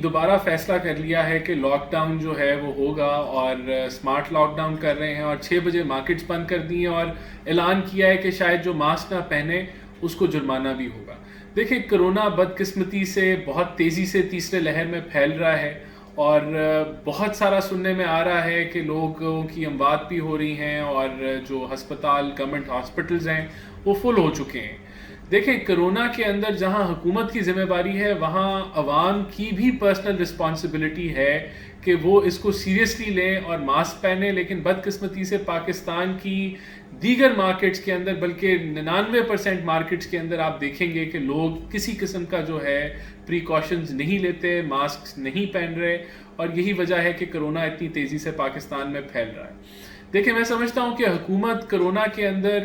دوبارہ فیصلہ کر لیا ہے کہ لاک ڈاؤن جو ہے وہ ہوگا اور اسمارٹ لاک ڈاؤن کر رہے ہیں اور 6 بجے مارکیٹس بند کر دی ہیں اور اعلان کیا ہے کہ شاید جو ماسک نہ پہنے اس کو جرمانہ بھی ہوگا۔ دیکھیں، کرونا بدقسمتی سے بہت تیزی سے تیسرے لہر میں پھیل رہا ہے اور بہت سارا سننے میں آ رہا ہے کہ لوگوں کی اموات بھی ہو رہی ہیں اور جو ہسپتال گورنمنٹ ہاسپٹلز ہیں وہ فل ہو چکے ہیں۔ دیکھیں، کرونا کے اندر جہاں حکومت کی ذمہ داری ہے وہاں عوام کی بھی پرسنل رسپانسبلٹی ہے کہ وہ اس کو سیریسلی لیں اور ماسک پہنیں، لیکن بدقسمتی سے پاکستان کی دیگر مارکیٹس کے اندر بلکہ 99% مارکیٹس کے اندر آپ دیکھیں گے کہ لوگ کسی قسم کا جو ہے پریکاشنز نہیں لیتے، ماسک نہیں پہن رہے، اور یہی وجہ ہے کہ کرونا اتنی تیزی سے پاکستان میں پھیل رہا ہے۔ دیکھیں، میں سمجھتا ہوں کہ حکومت کرونا کے اندر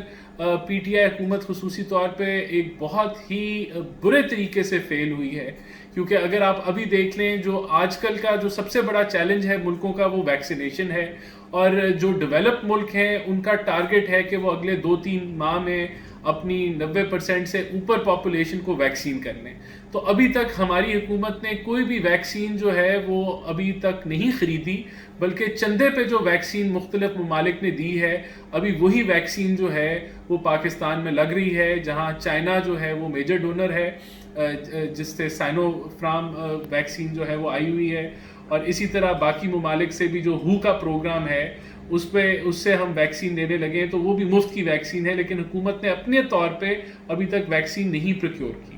پی ٹی آئی حکومت خصوصی طور پہ ایک بہت ہی برے طریقے سے فیل ہوئی ہے، کیونکہ اگر آپ ابھی دیکھ لیں جو آج کل کا جو سب سے بڑا چیلنج ہے ملکوں کا وہ ویکسینیشن ہے، اور جو ڈیولپ ملک ہیں ان کا ٹارگٹ ہے کہ وہ اگلے 2-3 ماہ میں اپنی 90% سے اوپر پاپولیشن کو ویکسین کر لیں۔ تو ابھی تک ہماری حکومت نے کوئی بھی ویکسین جو ہے وہ ابھی تک نہیں خریدی، بلکہ چندے پہ جو ویکسین مختلف ممالک نے دی ہے ابھی وہی ویکسین جو ہے وہ پاکستان میں لگ رہی ہے، جہاں چائنا جو ہے وہ میجر ڈونر ہے، جس سے سائنو فرام ویکسین جو ہے وہ آئی ہوئی ہے، اور اسی طرح باقی ممالک سے بھی جو ہو کا پروگرام ہے اس سے ہم ویکسین لینے لگے ہیں، تو وہ بھی مفت کی ویکسین ہے، لیکن حکومت نے اپنے طور پہ ابھی تک ویکسین نہیں پروکیور کی۔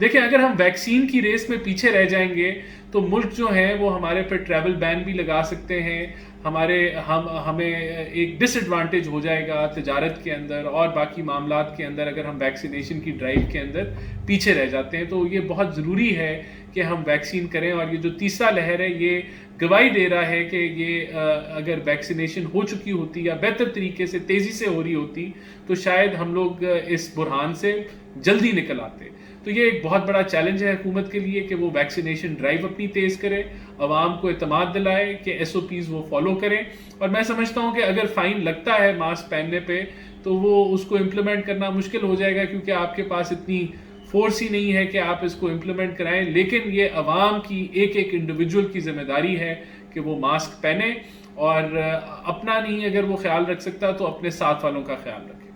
دیکھیں، اگر ہم ویکسین کی ریس میں پیچھے رہ جائیں گے تو ملک جو ہیں وہ ہمارے پہ ٹریول بین بھی لگا سکتے ہیں، ہمیں ایک ڈس ایڈوانٹیج ہو جائے گا تجارت کے اندر اور باقی معاملات کے اندر اگر ہم ویکسینیشن کی ڈرائیو کے اندر پیچھے رہ جاتے ہیں۔ تو یہ بہت ضروری ہے کہ ہم ویکسین کریں، اور یہ جو تیسرا لہر ہے یہ گواہی دے رہا ہے کہ یہ اگر ویکسینیشن ہو چکی ہوتی یا بہتر طریقے سے تیزی سے ہو رہی ہوتی تو شاید ہم لوگ اس بحران سے جلدی نکل آتے۔ تو یہ ایک بہت بڑا چیلنج ہے حکومت کے لیے کہ وہ ویکسینیشن ڈرائیو اپنی تیز کرے، عوام کو اعتماد دلائے کہ ایس او پیز وہ فالو کریں، اور میں سمجھتا ہوں کہ اگر فائن لگتا ہے ماسک پہننے پہ تو وہ اس کو امپلیمنٹ کرنا مشکل ہو جائے گا، کیونکہ آپ کے پاس اتنی فورس ہی نہیں ہے کہ آپ اس کو امپلیمنٹ کرائیں، لیکن یہ عوام کی ایک انڈیویجول کی ذمہ داری ہے کہ وہ ماسک پہنے، اور اپنا نہیں اگر وہ خیال رکھ سکتا تو اپنے ساتھ والوں کا خیال رکھے۔